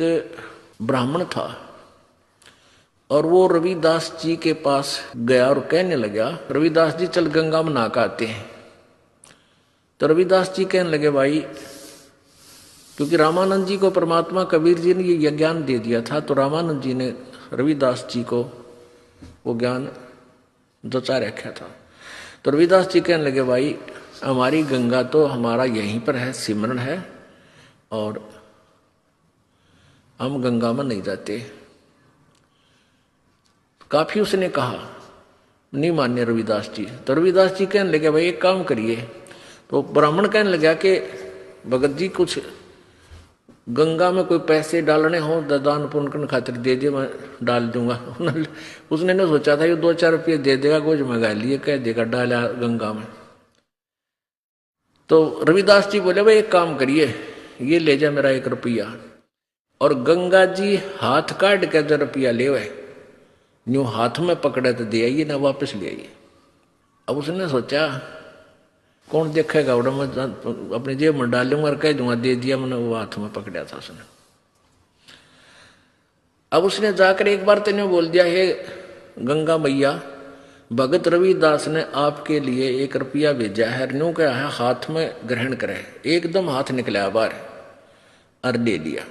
एक ब्राह्मण था और वो रविदास जी के पास गया और कहने लगा, रविदास जी चल गंगा में नहा के आते हैं। तो रविदास जी कहने लगे, भाई क्योंकि रामानंद जी को परमात्मा कबीर जी ने ये ज्ञान दे दिया था, तो रामानंद जी ने रविदास जी को वो ज्ञान जचा रखा था। तो रविदास जी कहने लगे, भाई हमारी गंगा तो हमारा यहीं पर है, सिमरन है, और हम गंगा में नहीं जाते। काफी उसने कहा, नहीं मान्य रविदास जी। तो रविदास जी कहने लगे, भाई एक काम करिए। तो ब्राह्मण कहने लगा कि भगत जी कुछ गंगा में कोई पैसे डालने हो दान पुण्य करने खातिर दे दिए, मैं डाल दूंगा। उसने न सोचा था ये 2-4 रुपये दे देगा, कुछ मंगा लिए, कह देगा डाला गंगा में। तो रविदास जी बोले, भाई एक काम करिए, ये ले जा मेरा 1 रुपया, और गंगा जी हाथ काट के जो रुपया ले हुए यूं हाथ में पकड़े तो दे आइए, ना वापस ले आइए। अब उसने सोचा कौन देखेगा, उड़ा मैं अपनी जेब में डाल लूंगा और कह दूंगा दे दिया, मैंने वो हाथ में पकड़ा था उसने। अब उसने जाकर एक बार तेने बोल दिया, हे गंगा मैया, भगत रविदास ने आपके लिए 1 रुपया भेजा है, न्यू क्या है हाथ में ग्रहण करे। एकदम हाथ निकला बाहर और दे दिया।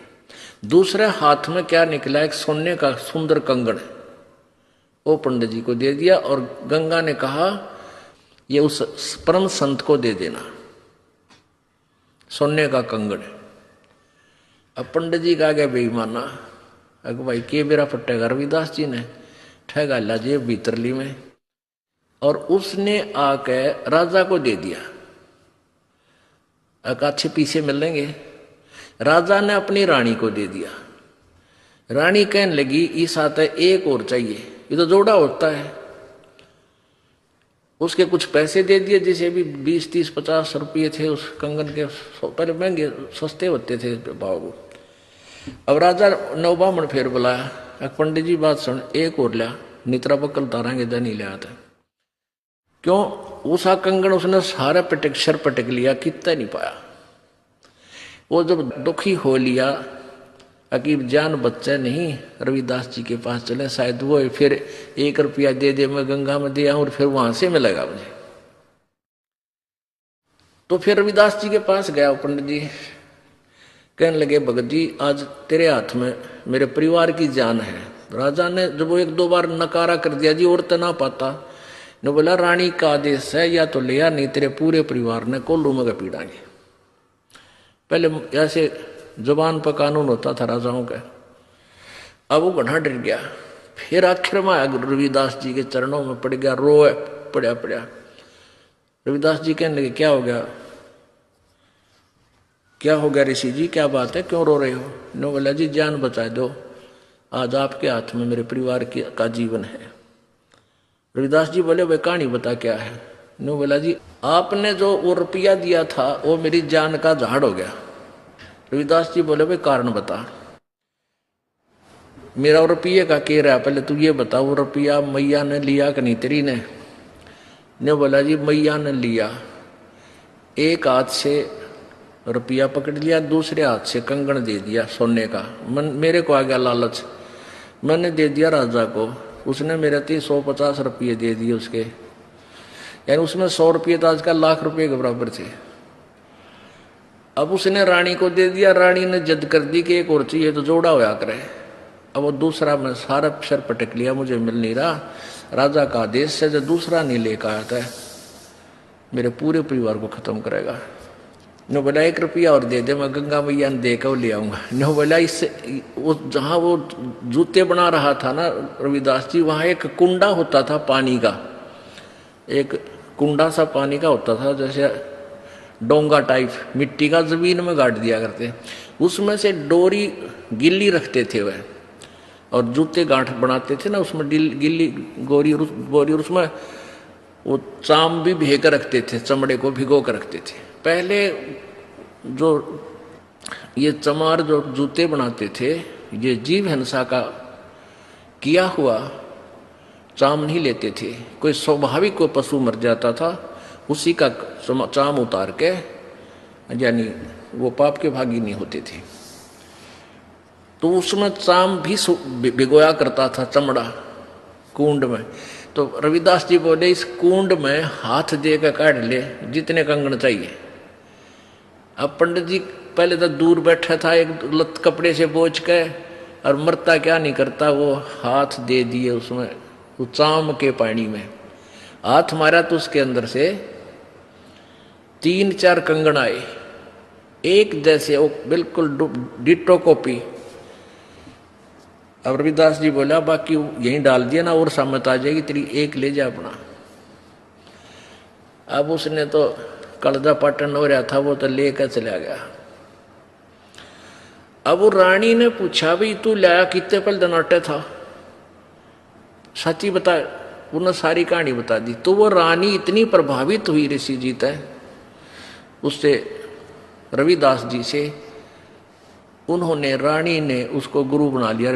दूसरे हाथ में क्या निकला, एक सोने का सुंदर कंगन, वो पंडित जी को दे दिया, और गंगा ने कहा ये उस परम संत को दे देना, सोने का कंगन। अब पंडित जी का गया बेईमाना, अगर भाई के बेरा फटेगा, रविदास जी ने ठगा ला जेब भीतरली में, और उसने आके राजा को दे दिया। अच्छे पीछे मिलेंगे। राजा ने अपनी रानी को दे दिया। रानी कहने लगी, इस आते एक और चाहिए, ये तो जोड़ा होता है। उसके कुछ पैसे दे दिए, जैसे भी 20, 30, 50 रुपये थे उस कंगन के, पहले महंगे सस्ते होते थे भाव। अब राजा नवबामण फिर बुलाया, पंडित जी बात सुन, एक और लिया, नित्रा बकल तारांगे दनी लिया था। क्यों? उसा कंगन उसने सारा पटक सर पटक लिया, कितना नहीं पाया। वो जब दुखी हो लिया, अकीब जान बच्चा नहीं, रविदास जी के पास चले, शायद वो फिर 1 रुपया दे दे, मैं गंगा में दे आऊं और फिर वहां से मिलेगा मुझे। तो फिर रविदास जी के पास गया पंडित जी, कहने लगे, भगत जी आज तेरे हाथ में मेरे परिवार की जान है। राजा ने जब वो 1-2 बार नकारा कर दिया, जी और तना पाता, ने बोला रानी का आदेश है, या तो लिया, नहीं तेरे पूरे परिवार ने कोल्लू में पीड़ाएंगे। पहले ऐसे जुबान पर कानून होता था राजाओं का। अब वो घना डर गया, फिर आखिर में रविदास जी के चरणों में पड़ गया, रोए पड़ा। रविदास जी कहने लगे, क्या हो गया, क्या हो गया ऋषि जी, क्या बात है, क्यों रो रहे हो? नो बोला, जी जान बचा दो, आज आपके हाथ में मेरे परिवार का जीवन है। रविदास जी बोले, वे कहानी बता क्या है? नो बोला, जी आपने जो वो रुपया दिया था वो मेरी जान का झाड़ हो गया। रविदास जी बोले, भाई कारण बता, मेरा रुपये का कह रहा है, पहले तू ये बता, वो रुपया मैया ने लिया कि नहीं तेरी ने बोला, जी मैया ने लिया, एक हाथ से रुपया पकड़ लिया, दूसरे हाथ से कंगन दे दिया सोने का। मेरे को आ गया लालच, मैंने दे दिया राजा को, उसने मेरे 150 रुपये दे दिए उसके, यानी उसमें 100 रुपये तो आजकल लाख रुपये के बराबर थे। अब उसने रानी को दे दिया, रानी ने जिद कर दी कि एक और चाहिए, तो जोड़ा होया करे। अब वो दूसरा मैं सारा सर पटक लिया, मुझे मिल नहीं रहा, राजा का आदेश से जो दूसरा नहीं लेकर आता है मेरे पूरे परिवार को खत्म करेगा। नो बोला, 1 रुपया और दे दे, मैं गंगा मैया ने देकर ले आऊंगा। नो बोला, इससे वो जहाँ वो जूते बना रहा था ना रविदास जी, वहाँ एक कुंडा होता था पानी का, एक कुंडा सा पानी का होता था, जैसे डोंगा टाइप मिट्टी का, जमीन में गाड़ दिया करते, उसमें से डोरी गिल्ली रखते थे वह, और जूते गांठ बनाते थे ना, उसमें गिल्ली बोरी, उसमें वो चाम भी भे कर रखते थे, चमड़े को भिगो कर रखते थे। पहले जो ये चमार जो जूते बनाते थे, ये जीव हिंसा का किया हुआ चाम नहीं लेते थे। कोई स्वाभाविक कोई पशु मर जाता था, उसी का चाम उतार के, यानी वो पाप के भागी नहीं होते थे। तो उसमें चाम भी भिगोया करता था, चमड़ा कुंड में। तो रविदास जी बोले इस कुंड में हाथ दे कर काढ़ ले जितने कंगन चाहिए। अब पंडित जी पहले तो दूर बैठा था, एक लत कपड़े से बोझ के, और मरता क्या नहीं करता, वो हाथ दे दिए उसमें, वो चाम के पानी में हाथ मारा तो उसके अंदर से 3-4 कंगन आए, एक जैसे, वो बिल्कुल डिटो कॉपी। अब रविदास जी बोला बाकी यहीं डाल दिया ना, और सामत आ जाएगी तेरी, एक ले जा अपना। अब उसने तो कलजा पाटन हो रहा था, वो तो लेकर चला गया। अब वो रानी ने पूछा भाई तू लाया कितने पल दनाटे था, सच्ची बता। उन्होंने सारी कहानी बता दी। तो वो रानी इतनी प्रभावित हुई ऋषि जी तय उससे, रविदास जी से, उन्होंने, रानी ने उसको गुरु बना लिया।